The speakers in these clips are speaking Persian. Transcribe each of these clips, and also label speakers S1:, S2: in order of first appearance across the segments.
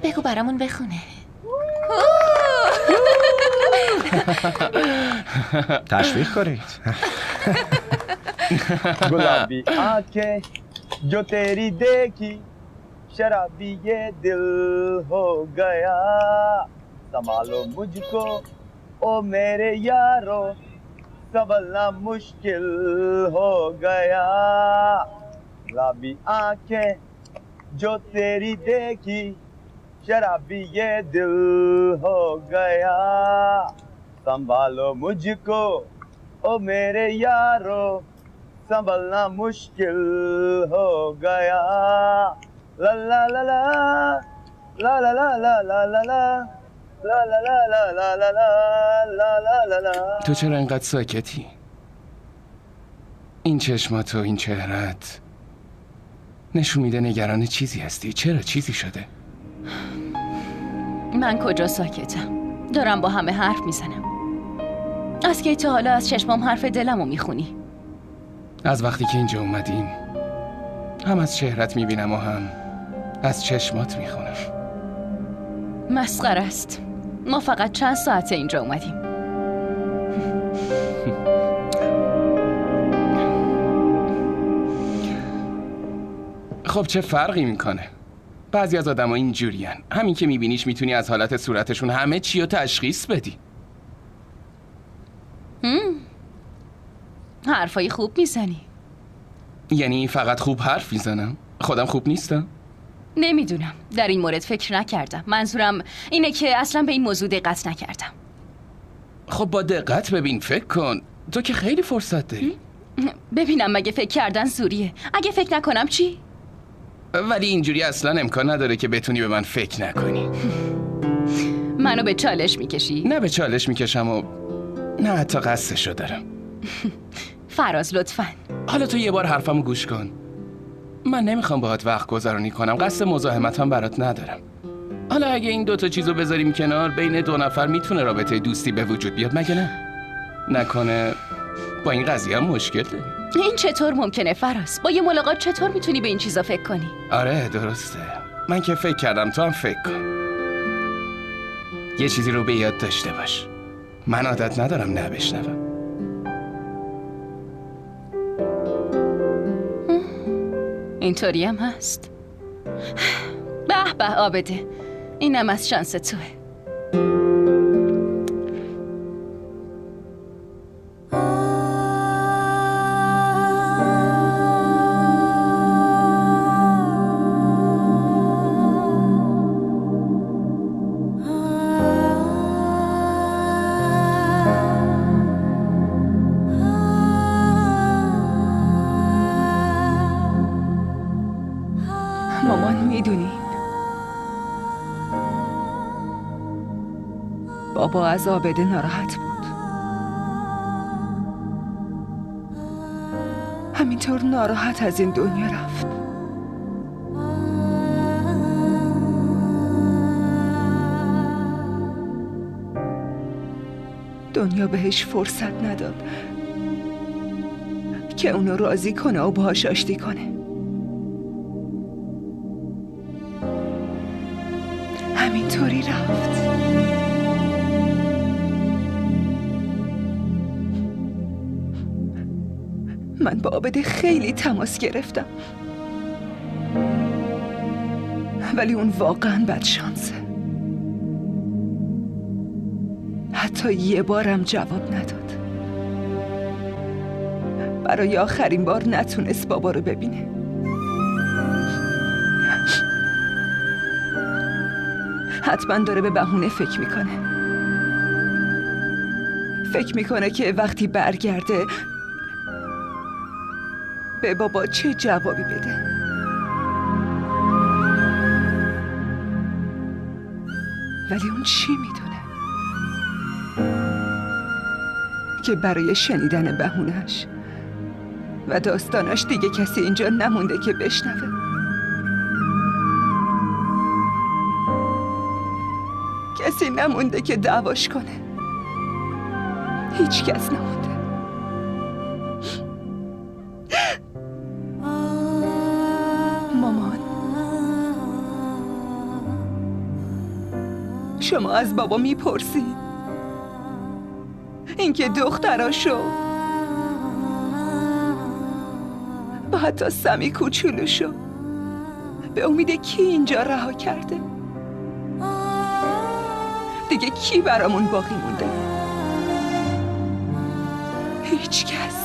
S1: بگو برامون بخونه.
S2: تشویق کنید.
S3: गुलाबी आंखें जो तेरी देखी शराबी ये दिल हो गया संभालो मुझको ओ मेरे यारो संभलना मुश्किल हो गया गुलाबी आंखें जो तेरी देखी शराबी ये दिल हो गया संभालो मुझको ओ मेरे यारो संभलना मुश्किल हो गया ला ला ला ला ला ला ला ला ला ला ला ला ला ला ला ला لا لا لا لا.
S4: تو چرا اینقدر ساکتی؟ این چشمات و این چهرت نشون میده نگران چیزی هستی. چرا؟ چیزی شده؟
S1: من کجا ساکتم؟ دارم با همه حرف میزنم. از کی تا حالا از چشمام حرف دلمو میخونی؟
S4: از وقتی که اینجا اومدیم هم از چهرت میبینم و هم از چشمات میخونم.
S1: مسخره است. ما فقط چند ساعت اینجا اومدیم.
S4: خب چه فرقی میکنه؟ بعضی از آدم ها اینجورین. همین که میبینیش میتونی از حالت صورتشون همه چی رو تشخیص بدی.
S1: حرفای خوب میزنی.
S4: یعنی فقط خوب حرف میزنم؟ خودم خوب نیستم؟
S1: نمیدونم. در این مورد فکر نکردم. منظورم اینه که اصلا به این موضوع دقت نکردم.
S4: خب با دقت ببین، فکر کن. تو که خیلی فرصت داری.
S1: ببینم مگه فکر کردن زوریه؟ اگه فکر نکنم چی؟
S4: ولی اینجوری اصلا امکان نداره که بتونی به من فکر نکنی.
S1: منو به چالش میکشی؟
S4: نه به چالش میکشم و نه حتی قصدشو دارم.
S1: فراز لطفاً.
S4: حالا تو یه بار حرفمو گوش کن. من نمیخوام باهات وقت گذرانی کنم. قصد مزاحمت هم برات ندارم. حالا اگه این دوتا چیزو بذاریم کنار، بین دو نفر میتونه رابطه دوستی به وجود بیاد، مگه نه؟ نکنه با این قضیه هم مشکل داری؟
S1: این چطور ممکنه فراز؟ با یه ملاقات چطور میتونی به این چیزا فکر کنی؟
S4: آره درسته. من که فکر کردم، تو هم فکر کن. یه چیزی رو به یاد داشته باش. من عادت ندارم نبشنوم.
S1: اینطوری هم هست. به به عابده، اینم از شانس توه.
S5: مامان میدونین بابا از عابده ناراحت بود. همینطور ناراحت از این دنیا رفت. دنیا بهش فرصت نداد که اونو راضی کنه و باهاش آشتی کنه. همینطوری رفت. من با عابده خیلی تماس گرفتم، ولی اون واقعا بدشانسه. حتی یه بارم جواب نداد. برای آخرین بار نتونست بابا رو ببینه. حتما داره به بهونه فکر میکنه. فکر میکنه که وقتی برگرده به بابا چه جوابی بده. ولی اون چی میدونه که برای شنیدن بهونه‌اش و داستانش دیگه کسی اینجا نمونده که بشنوه. کسی نمونده که دعواش کنه. هیچ کس نمونده. مامان، شما از بابا میپرسید اینکه دختراشو و حتی سمی کوچولوشو به امید کی اینجا رها کرده؟ دیگه کی برامون باقی مونده؟ هیچ کس.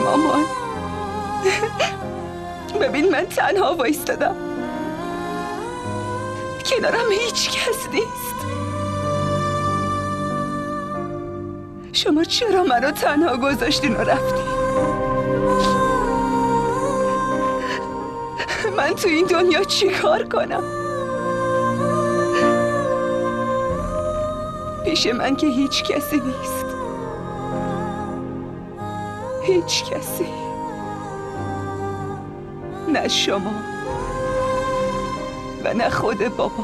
S5: مامان، ببین من تنها وایستادم، کنارم هیچ کس نیست. شما چرا منو تنها گذاشتین و رفتین؟ من تو این دنیا چی کار کنم؟ پیش من که هیچ کسی نیست. هیچ کسی. نه شما و نه خود بابا.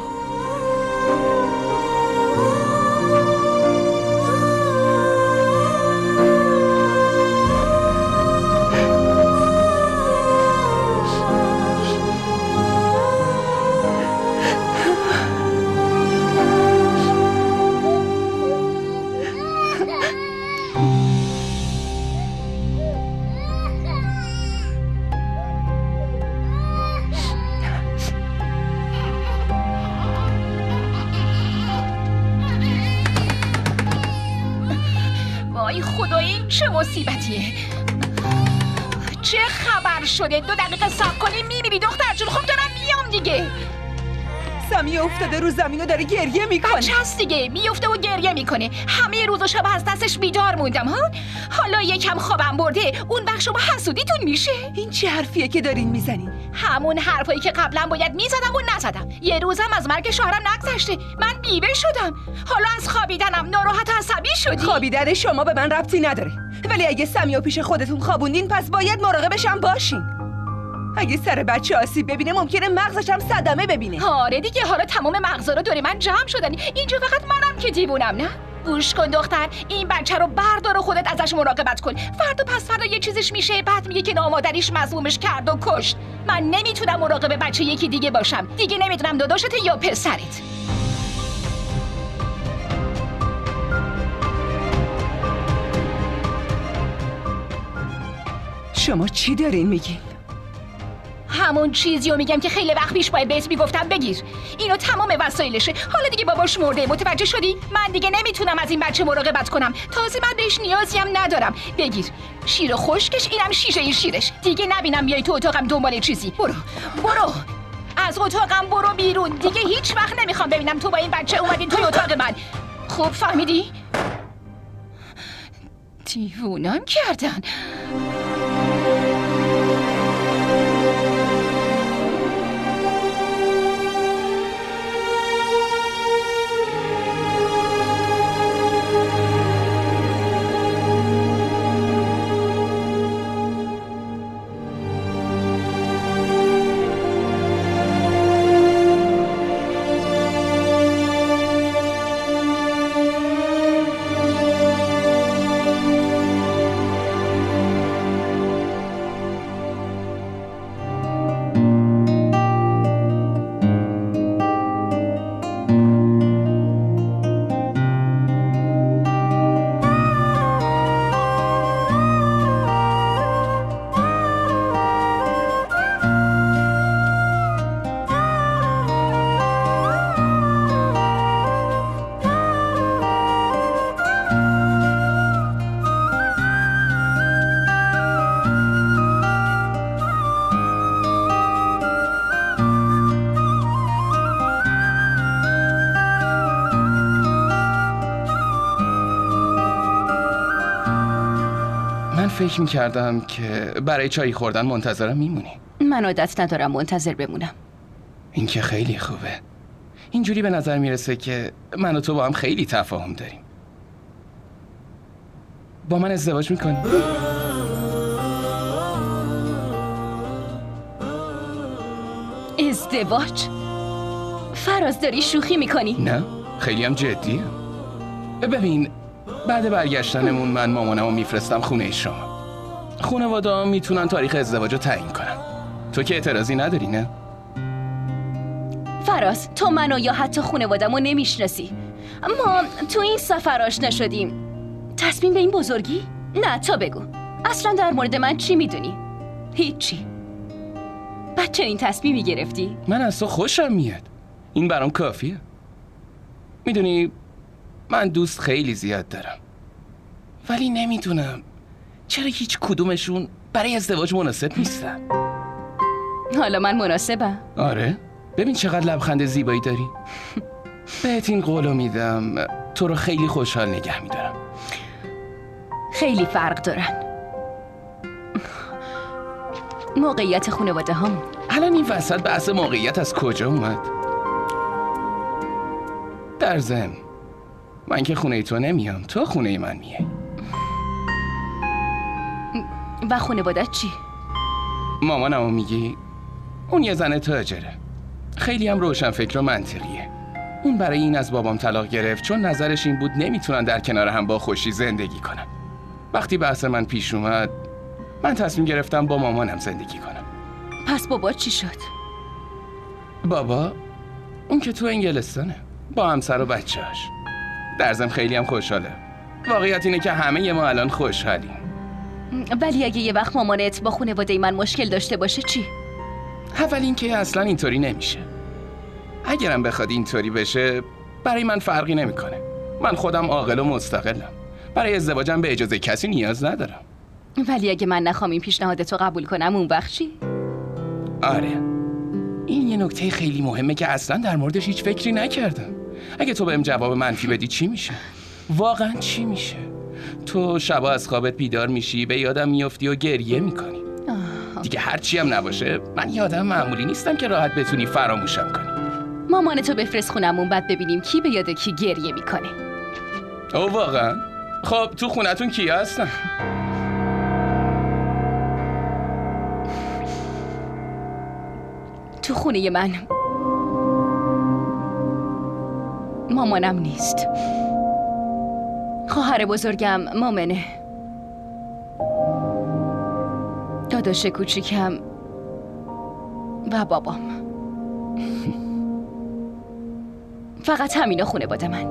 S1: وای خدایی چه مصیبتیه. چه خبر شده؟ 2 دقیقه صبر کنی میمیری دختر جون. خب دارم میام دیگه.
S5: سمی افتاده رو زمین و داره گریه میکنه.
S1: بچه هست دیگه، میفته و گریه میکنه. همه روز و شب از دستش بیدار موندم ها. حالا یکم خوابم برده اون وقت شما حسودیتون میشه؟
S5: این چه حرفیه که دارین میزنین؟
S1: همون حرفایی که قبلا باید میزدم و نزدم. یه روزم از مرگ شوهرم نگذشته، من بیوه شدم. حالا از خوابیدنم ناراحت و عصبی شدی.
S5: خوابیدن شما به من ربطی نداره، ولی اگه سمی و پیش خودتون خوابوندین پس باید مراقبش هم باشین. اگه سر بچه آسیب ببینه ممکنه مغزش هم صدمه ببینه.
S1: آره دیگه، حالا تمام مغزا رو دور من جمع شدن. اینجا فقط منم که دیوونم، نه؟ گوش کن دختر، این بچه رو بردار و خودت ازش مراقبت کن. فردا پس فردا یه چیزش میشه، بعد میگه که نامادریش مظلومش کرد و کشت. من نمیتونم مراقب بچه یکی دیگه باشم. دیگه نمیدونم داداشته یا پسرت.
S5: شما چی دارین میگین؟
S1: همون چیزی رو میگم که خیلی وقت پیش باید بهت میگفتم بگیر. اینو تمام وسایلشه. حالا دیگه باباش مرده، متوجه شدی؟ من دیگه نمیتونم از این بچه مراقبت کنم. تازه من بهش نیازی هم ندارم. بگیر. شیر خشکش، اینم شیشه این شیرش. دیگه نبینم بیای تو اتاقم دنبال چیزی. برو از اتاقم برو بیرون. دیگه هیچ وقت نمیخوام ببینم تو با این بچه اومدین توی اتاق من. خوب فهمیدی؟ دیوونم کردن.
S4: فکر میکردم که برای چای خوردن منتظرم میمونی.
S1: من عادت ندارم منتظر بمونم.
S4: این که خیلی خوبه. اینجوری به نظر میرسه که من و تو با هم خیلی تفاهم داریم. با من ازدواج میکنی؟
S1: ازدواج؟ فراز داری شوخی میکنی؟
S4: نه خیلی هم جدیه. ببین بعد برگشتنمون من مامانمو میفرستم خونه شما. خانواده ها میتونن تاریخ ازدواج رو تعیین کنن. تو که اعتراضی نداری نه؟
S1: فراز تو منو یا حتی خانوادمو نمیشناسی. ما تو این سفر آشنا شدیم. تصمیم به این بزرگی؟ نه تا بگو اصلا در مورد من چی میدونی؟ هیچی. بعد چنین تصمیمی گرفتی؟
S4: من از تو خوشم میاد. این برام کافیه. میدونی من دوست خیلی زیاد دارم ولی نمیدونم چرا هیچ کدومشون برای ازدواج مناسب نیستن.
S1: حالا من مناسبم؟
S4: آره؟ ببین چقدر لبخند زیبایی داری. بهت این قولو میدم تو رو خیلی خوشحال نگه میدارم.
S1: خیلی فرق دارن. موقعیت خانواده هم.
S4: الان این وسط بحث موقعیت از کجا اومد؟ در ضمن من که خونه تو نمیام، تو خونه من میای.
S1: و خانوادت چی؟
S4: مامانمو میگی؟ اون یه زن تاجره. خیلی هم روشن فکر و منطقیه. اون برای این از بابام طلاق گرفت چون نظرش این بود نمیتونن در کنار هم با خوشی زندگی کنن. وقتی بحث من پیش اومد من تصمیم گرفتم با مامانم زندگی کنم.
S1: پس بابا چی شد؟
S4: بابا اون که تو انگلستانه با همسر و بچه‌هاش. در ضمن خیلی هم خوشحاله. واقعیت اینه که همه ما الان خوشحالیم.
S1: ولی اگه یه وقت مامانت با خانواده من مشکل داشته باشه چی؟
S4: اول اینکه اصلا اینطوری نمیشه. اگرم بخواد اینطوری بشه برای من فرقی نمیکنه. من خودم عاقل و مستقلم. برای ازدواجم به اجازه کسی نیاز ندارم.
S1: ولی اگه من نخوام این پیشنهادتو قبول کنم اون وقت چی؟
S4: آره این یه نکته خیلی مهمه که اصلا در موردش هیچ فکری نکردم. اگه تو بهم جواب منفی بدی چی میشه؟ واقعا چی میشه؟ تو شبا از خوابت بیدار میشی به یادم میافتی و گریه میکنی. دیگه هرچی هم نباشه من یه آدم معمولی نیستم که راحت بتونی فراموشم کنی.
S1: مامانتو بفرست خونمون بعد ببینیم کی به یاد کی گریه میکنه.
S4: او واقعا؟ خب تو خونتون کیا هستن؟
S1: تو خونه من مامانم نیست. خواهر بزرگم مامنه. داداش کوچیکم و بابام. فقط همینا خانواده من.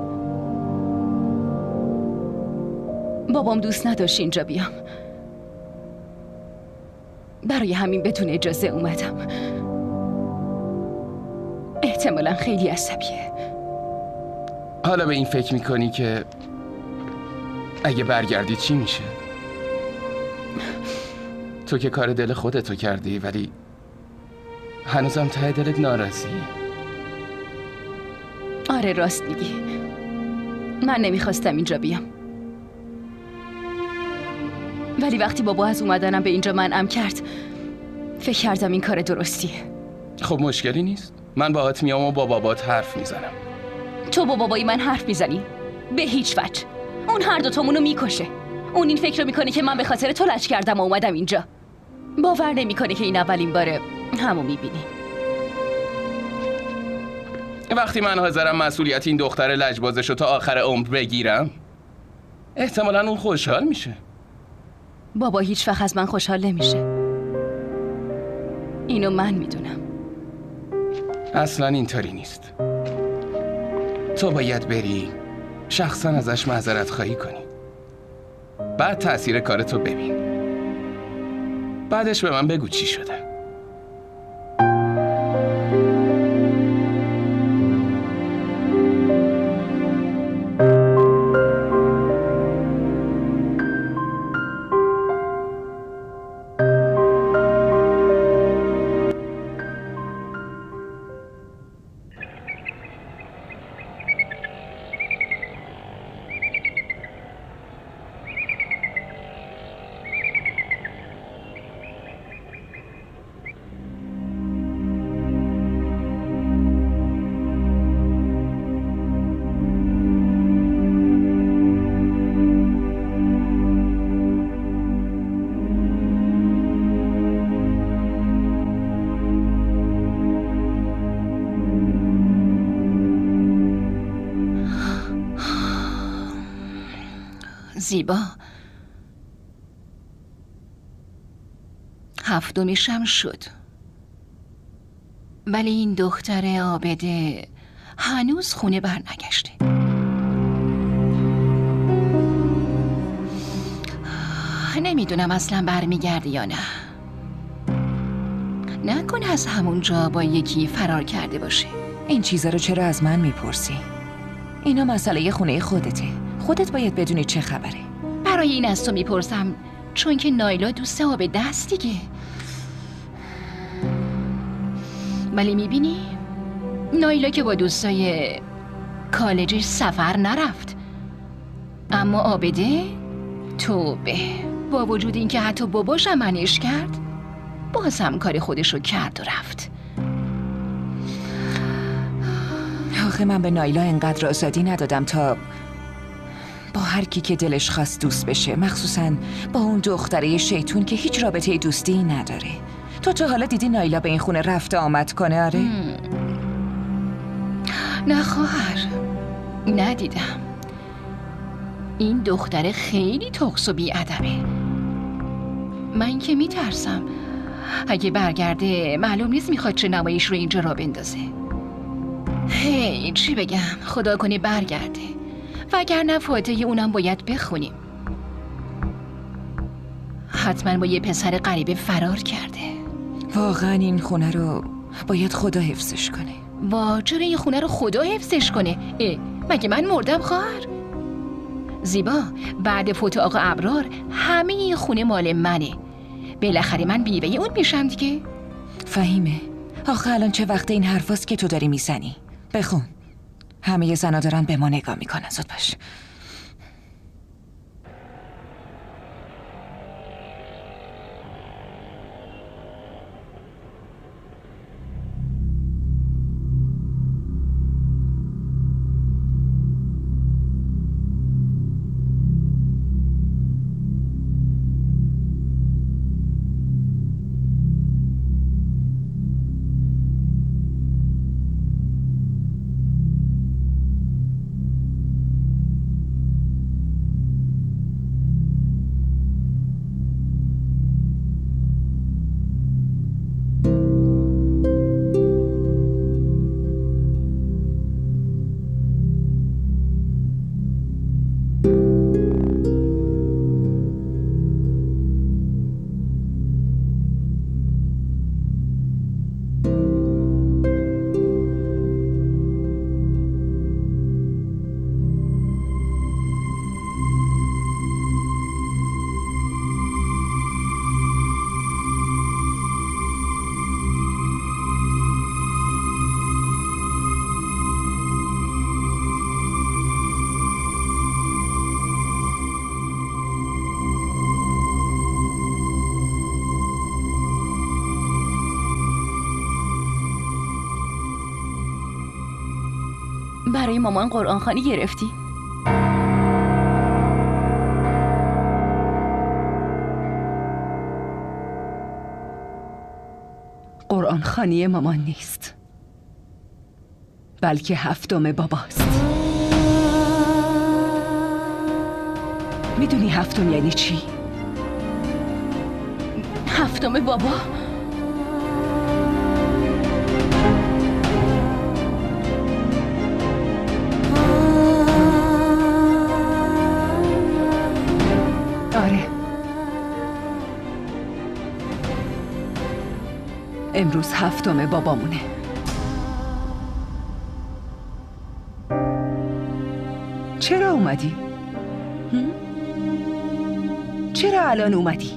S1: بابام دوست نداشت اینجا بیام. برای همین بدون اجازه اومدم. احتمالاً خیلی عصبیه.
S4: حالا به این فکر میکنی که اگه برگردی چی میشه؟ تو که کار دل خودتو کردی ولی هنوزم ته دلت ناراضیه.
S1: آره راست میگی. من نمیخواستم اینجا بیام. ولی وقتی بابا از اومدنم به اینجا منعم کرد فکر کردم این کار درستیه.
S4: خب مشکلی نیست. من باهات میام و با بابات حرف میزنم.
S1: تو با بابای من حرف میزنی؟ به هیچ وجه. اون هر دوتامونو میکشه. اون این فکر رو میکنه که من به خاطر تو لج کردم و اومدم اینجا. باور نمیکنه که این اولین باره همو میبینی.
S4: وقتی من حاضرم مسئولیت این دختر لجبازش رو تا آخر عمر بگیرم احتمالاً اون خوشحال میشه.
S1: بابا هیچ وقت از من خوشحال نمیشه. اینو من میدونم.
S4: اصلا اینطوری نیست. تو باید بری شخصا ازش معذرت خواهی کنی. بعد تأثیر کارتو ببین. بعدش به من بگو چی شده.
S1: زیبا. 7 شد. ولی این دختر عابده هنوز خونه برنگشته. نمیدونم اصلا برمیگرده یا نه. نکنه از همونجا با یکی فرار کرده باشه.
S6: این چیزا رو چرا از من میپرسی؟ اینا مسئله خونه خودته. خودت باید بدونی چه خبره.
S1: برای این از تو میپرسم چون که نایلا دوست عابده است دیگه. ولی میبینی نایلا که با دوستای کالجش سفر نرفت، اما عابده توبه، با وجود اینکه حتی باباش هم منعش کرد باز هم کار خودشو کرد و رفت.
S6: آخه من به نایلا انقدر آزادی ندادم تا با هر کی که دلش خواست دوست بشه، مخصوصاً با اون دختره شیطون که هیچ رابطه دوستی نداره. تو تا حالا دیدی نایلا به این خونه رفت آمد کنه؟ آره؟
S1: نه خواهر، ندیدم. این دختر خیلی تقص و بی‌ادبه. من که میترسم اگه برگرده معلوم نیست میخواد چه نمایش رو اینجا را بندازه. هی چی بگم، خدا کنه برگرده، وگرنه فاتحه اونم باید بخونیم. حتما با یه پسر غریبه فرار کرده.
S6: واقعا این خونه رو باید خدا حفظش کنه.
S1: چرا این خونه رو خدا حفظش کنه؟ مگه من مردم خواهر؟ زیبا، بعد فوت آقا ابرار همه این خونه مال منه. بالاخره من بیوه اون میشم دیگه.
S6: فهیمه، آخه الان چه وقت این حرفاست که تو داری میزنی؟ بخون. همه زنا دارن به ما نگاه میکنن. زود باش.
S1: برای مامان قرآن خوانی گرفتی؟
S5: قرآن خوانی مامان نیست، بلکه 7 باباست. میدونی 7 یعنی چی؟
S1: 7 بابا؟
S5: آره، امروز 7 بابامونه. چرا اومدی؟ چرا الان اومدی؟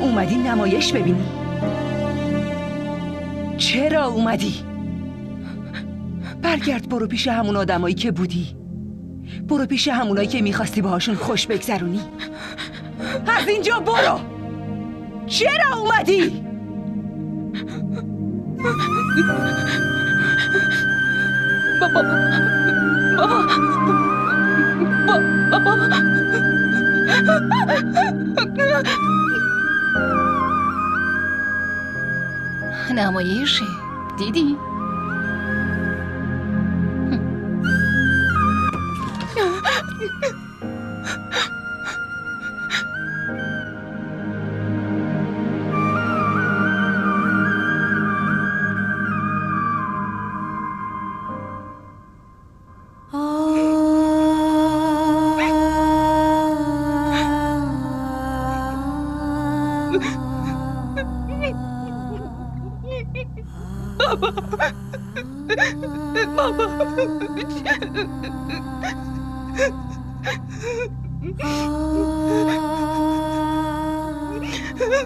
S5: اومدی نمایش ببینی؟ چرا اومدی؟ برگرد، برو پیش همون آدمایی که بودی. برو پیش همونایی که میخواستی باهاشون خوش بگذرونی. از اینجا برو. چرا اومدی؟
S1: بابا نمایشه دیدی؟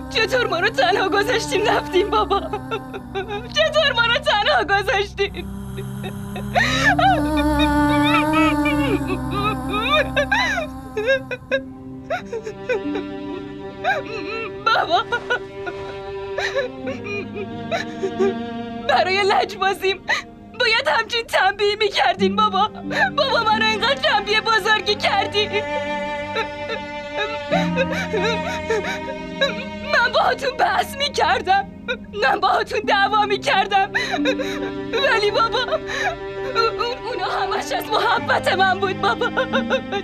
S5: چطور ما رو تنها گذاشتیم رفتیم بابا؟ چطور ما رو تنها گذاشتیم؟ بابا برای لجبازیم باید همچین تنبیه میکردین بابا. بابا منو اینقدر تنبیه بزرگی کردی. من باهاتون بحث میکردم، من باهاتون دعوا میکردم، ولی بابا اونا همش از محبت من بود بابا.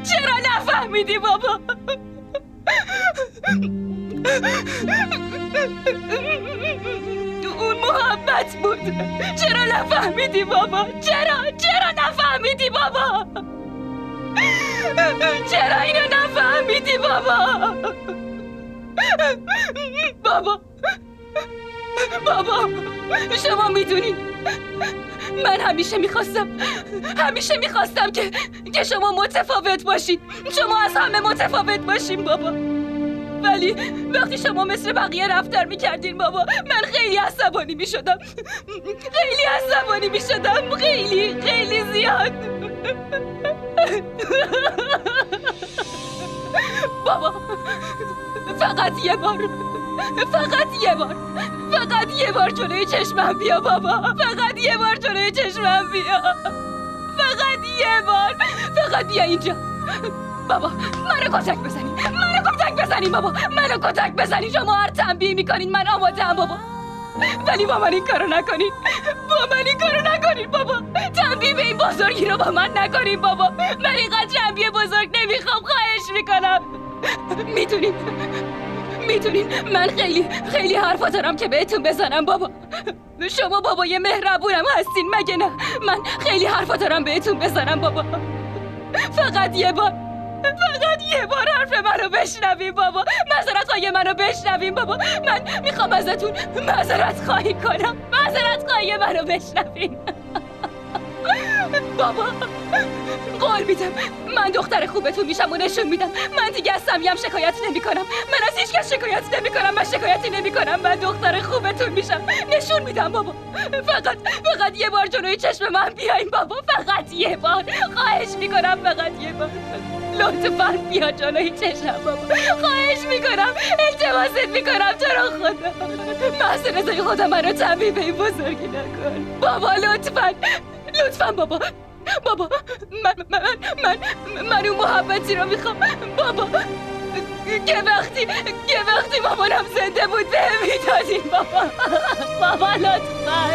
S5: چرا نفهمیدی بابا؟ اون محبت بود. چرا نفهمیدی بابا؟ چرا نفهمیدی بابا؟ چرا اینو نفهمیدی بابا؟ بابا شما میدونین من همیشه میخواستم که شما متفاوت باشین، شما از همه متفاوت باشین بابا. ولی وقتی شما مثل بقیه رفتار میکردین بابا، من خیلی عصبانی میشدم، خیلی زیاد. بابا فقط یه بار جلوی چشمم بیا بابا. فقط یه بار فقط بیا اینجا بابا. منو کتک بزنین. شما هر تنبیه میکنین من آماده‌ام بابا، ولی با من این کارو نکنین. بابا. تنبیه به این بزرگی رو با من نکنین بابا. من اینقدر تنبیه بزرگ نمیخوام، خواهش میکنم. میدونین من خیلی حرفا دارم که بهتون بزنم بابا. شما بابای مهربونم هستین مگه نه؟ من خیلی حرفا دارم بهتون بزنم بابا. فقط یه بار حرف منو بشنوین بابا. معذرت‌خواهی منو بشنوین بابا. من میخوام ازتون معذرت خواهی کنم. منو بشنوین بابا. قول میدم من دختر خوبتون میشم و نشون میدم. من دیگه از سمیم شکایت نمیکنم. من از هیچ کس شکایت نمیکنم. من دختر خوبتون میشم، نشون میدم بابا. فقط یه بار جلوی چشم من بیاین بابا. فقط یه بار، خواهش میکنم. فقط یه بار لطفاً بیا جلوی چشم بابا. خواهش میکنم، التماست میکنم تو رو خدا. محض رضای خدا منو تنبیه به این بزرگی نکن بابا. لطفاً بابا. من اون محبتی رو میخوام بابا که وقتی مامانم زنده بود بهم میدادین بابا. لطفاً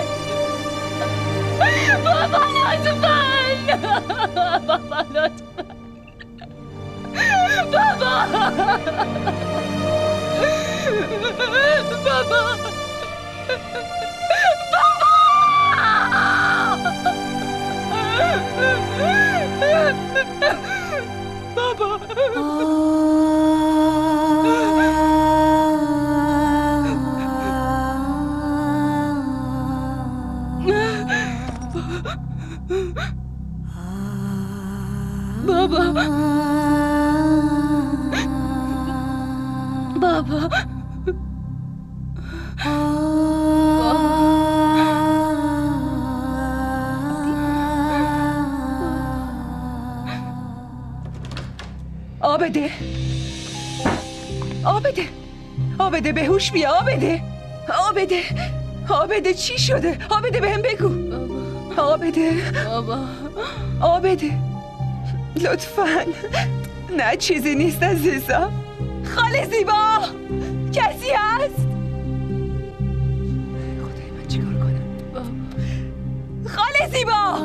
S5: آبده بهوش بیا. آبده چی شده؟ آبده بهم بگو. آبده لطفاً. نه چیزی نیست عزیزم. خاله زیبا کسی هست؟ خدای من چیکار کنم؟ خاله زیبا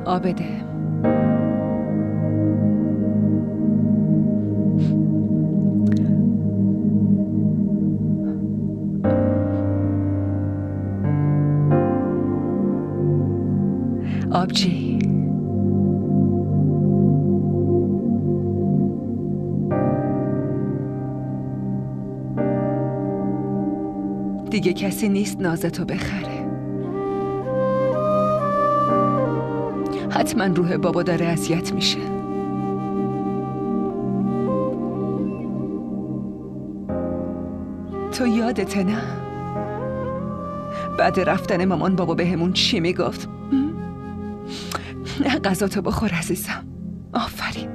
S6: عابده، آبجی، دیگه کسی نیست نازتو بخره. حتما روح بابا داره اذیت میشه. تو یادته نه؟ بعد رفتن مامان بابا بهمون چی میگفت؟ غذاتو بخور عزیزم. آفرین.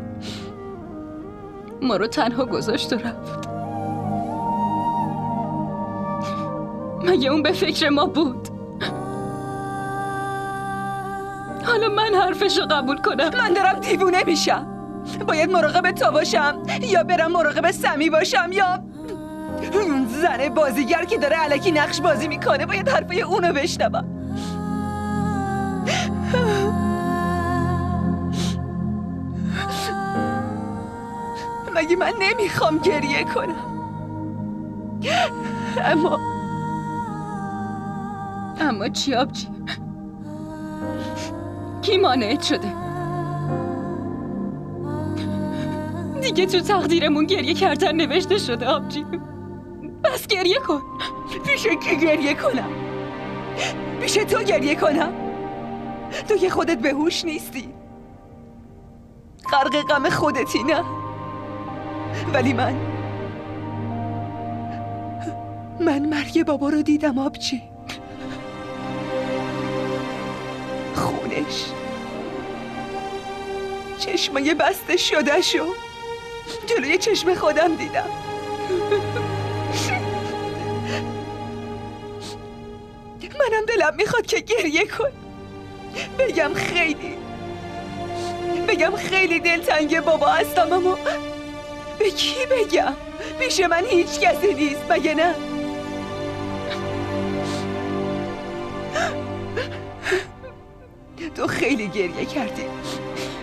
S6: ما رو تنها گذاشت و رفت. مگه اون به فکر ما بود؟ حالا من حرفشو قبول کنم؟ من دارم دیوونه میشم. باید مراقب تو باشم یا برم مراقب سمی باشم یا اون زن بازیگر که داره الکی نقش بازی میکنه باید حرفای اونو بشنوم. مگه من نمیخوام گریه کنم؟ اما چی آبجی؟ کی مانعت شده؟ دیگه تو تقدیرمون گریه کردن نوشته شده آبجی. بس گریه کن. پیش کی گریه کنم؟ پیش تو گریه کنم؟ تو که خودت به هوش نیستی، غرق غم خودتی نه؟ ولی من مرگ بابا رو دیدم آبجی. خونش، چشمای بسته شده شو جلوی چشم خودم دیدم. منم دلم میخواد که گریه کن، بگم خیلی دلتنگ بابا هستم، اما به کی بگم؟ پیش من هیچ کسی نیست مگه نه؟ تو خیلی گریه کردی،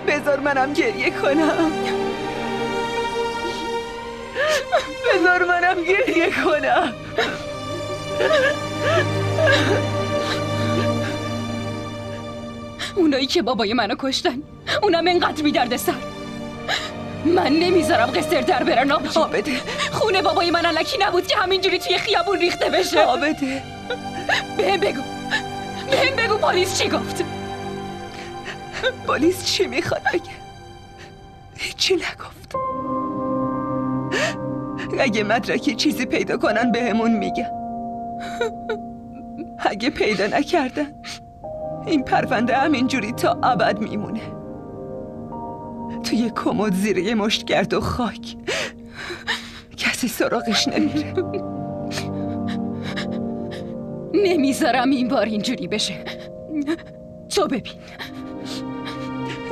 S6: بذار منم گریه کنم. بذار منم گریه کنم.
S5: اونایی که بابای منو کشتن اونم اینقدر بی درد سر. من نمیذارم قصر در برن آبجی.
S6: عابده،
S5: خونه بابای من الکی نبود که همینجوری توی خیابون ریخته بشه.
S6: عابده،
S5: بهم بگو پلیس چی گفت؟
S6: پلیس چی میخواد بگه؟ هیچی نگفت. اگه مدرکی چیزی پیدا کنن بهمون میگن. اگه پیدا نکردن این پرونده همینجوری تا ابد میمونه توی کمد زیر یه مشت گرد و خاک. کسی سراغش نمیره.
S5: نمیذارم این بار اینجوری بشه. تو ببین.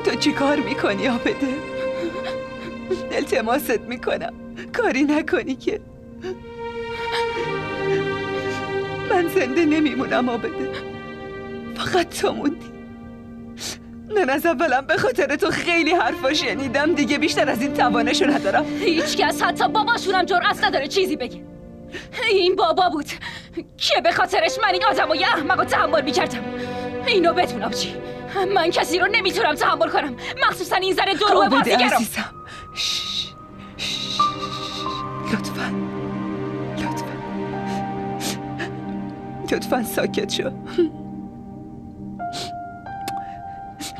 S6: تو چی کار میکنی عابده؟ التماست میکنم کاری نکنی که من زنده نمیمونم عابده. فقط تو موندی. من از اولم به خاطر تو خیلی حرفا شنیدم، دیگه بیشتر از این توانشو ندارم.
S5: هیچ کس حتی باباشونم جرأت نداره چیزی بگه. این بابا بود که به خاطرش من این آدمای احمقو تحمل میکردم. اینو بدون آبجی، من کسی رو نمیتونم تحمل کنم، مخصوصا این زن دروغ بازیگرو.
S6: عزیزم لطفاً ساکت شو.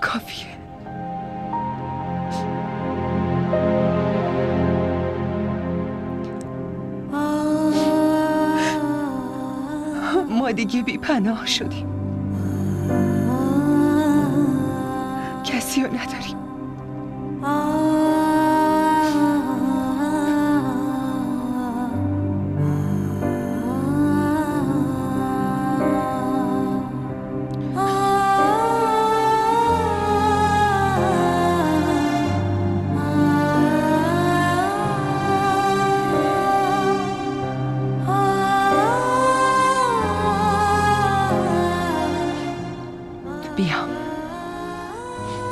S6: کافیه. ما دیگه بی پناه شدیم، کسی رو نداریم.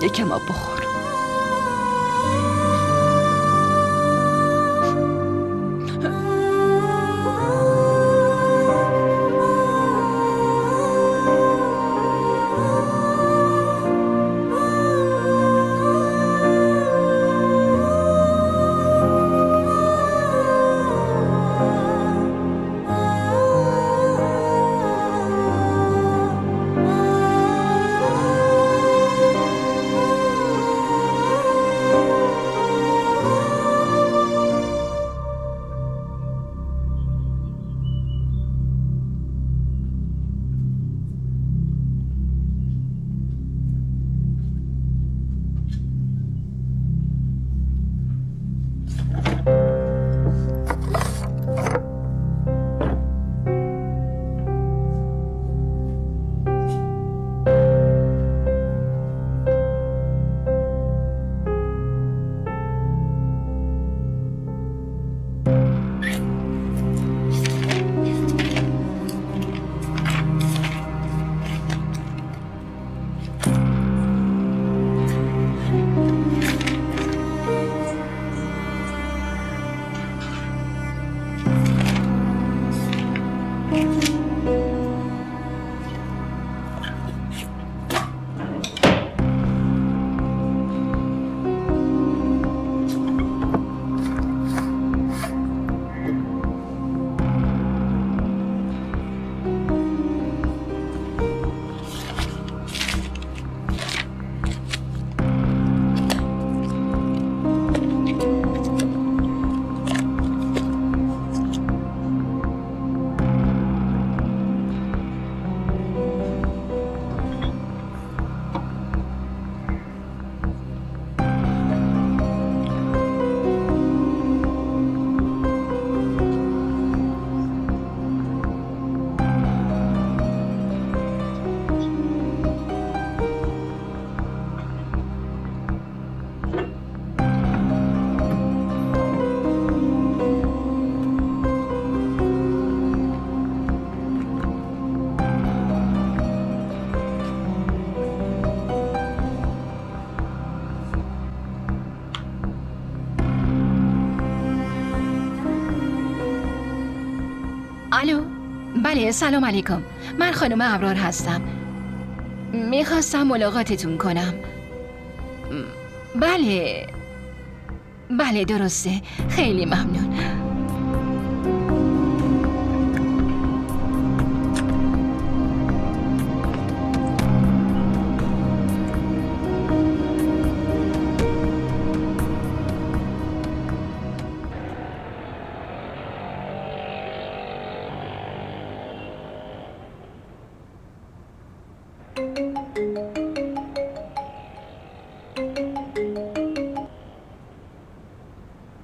S6: یکم آب بخور.
S1: الو، بله سلام علیکم. من خانم ابرار هستم. میخواستم ملاقاتتون کنم. بله درسته. خیلی ممنون.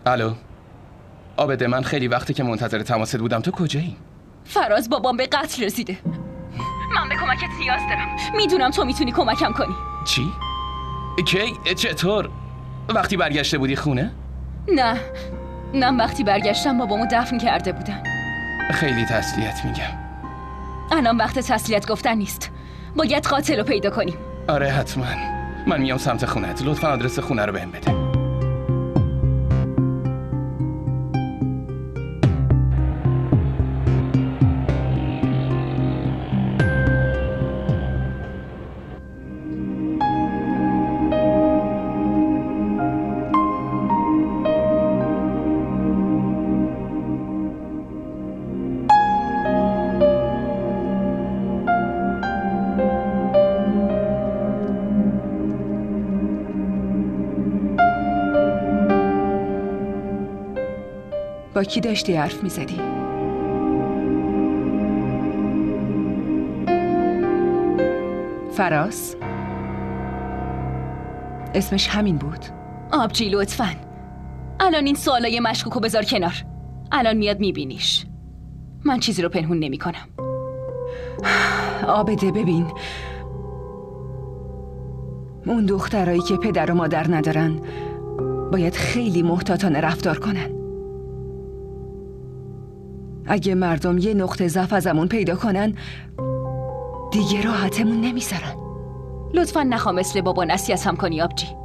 S4: الو عابده، من خیلی وقتی که منتظر تماست بودم. تو کجایی؟
S5: فراز بابام به قتل رسیده. من به کمکت نیاز دارم. میدونم تو میتونی کمکم کنی.
S4: چی؟ کی؟ چطور؟ وقتی برگشته بودی خونه؟
S5: نه وقتی برگشتم بابامو دفن کرده بودن.
S4: خیلی تسلیت میگم.
S5: الان وقت تسلیت گفتن نیست. باید قاتل رو پیدا کنیم.
S4: آره حتما. من میام سمت خونت. لطفا آدرس خونه رو بهم بده.
S6: با کی داشتی حرف میزدی؟ فراز؟ اسمش همین بود؟
S5: آبجی لطفاً. الان این سوالای مشکوکو بذار کنار. الان میاد میبینیش. من چیزی رو پنهون نمی کنم.
S6: عابده ببین، اون دخترایی که پدر و مادر ندارن باید خیلی محتاطانه رفتار کنن. اگه مردم یه نقطه ضعف ازمون پیدا کنن دیگه راحتمون نمیذارن.
S5: لطفا نخوا مثل بابا نصیحتم کنی آبجی.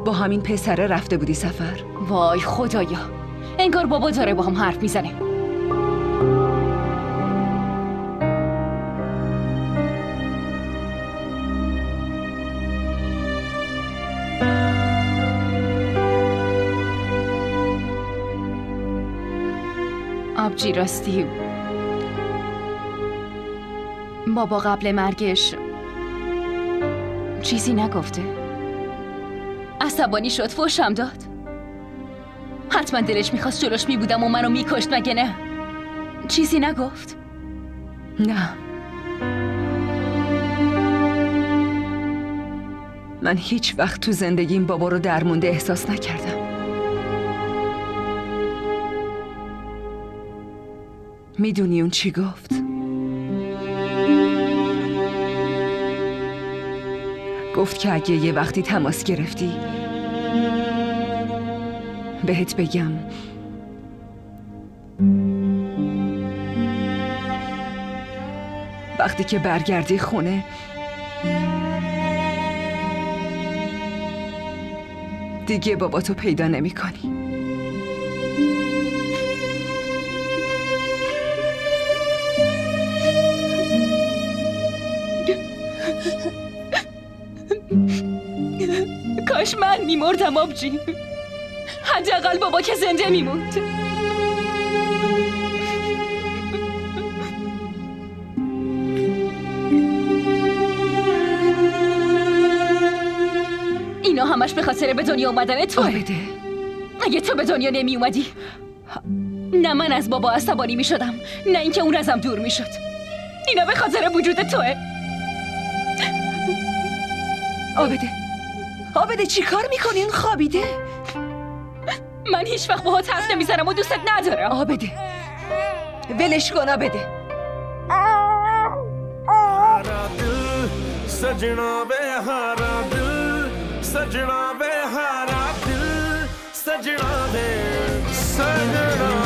S6: با همین پسره رفته بودی سفر؟
S5: وای خدایا، انگار بابا داره با هم حرف میزنه. آبجی راستی بابا قبل مرگش چیزی نگفته؟ عصبانی شد، فحشم داد. حتما دلش میخواست جلوش میبودم و منو میکشت، مگه نه؟ چیزی نگفت؟
S6: نه، من هیچ وقت تو زندگیم بابا رو درمونده احساس نکردم. میدونی اون چی گفت؟ گفت که اگه یه وقتی تماس گرفتی بهت بگم وقتی که برگردی خونه دیگه بابا تو پیدا نمی کنی.
S5: کاش من میمردم آبجی، حداقل بابا که زنده میموند. اینا همش به خاطر به دنیا اومدن توه.
S6: آبده،
S5: اگه تو به دنیا نمی اومدی نه من از بابا عصبانی می شدم نه اینکه اون ازم دور می شد. اینا به خاطر وجود توه.
S6: آبده چی کار میکنی؟ اون خوابیده؟
S5: من هیچ وقت باهات حرف نمیزنم و دوستت ندارم.
S6: آبده ولش کن. آبده
S7: सजना वे हारा दिल सजना वे हारा दिल सजना वे सजना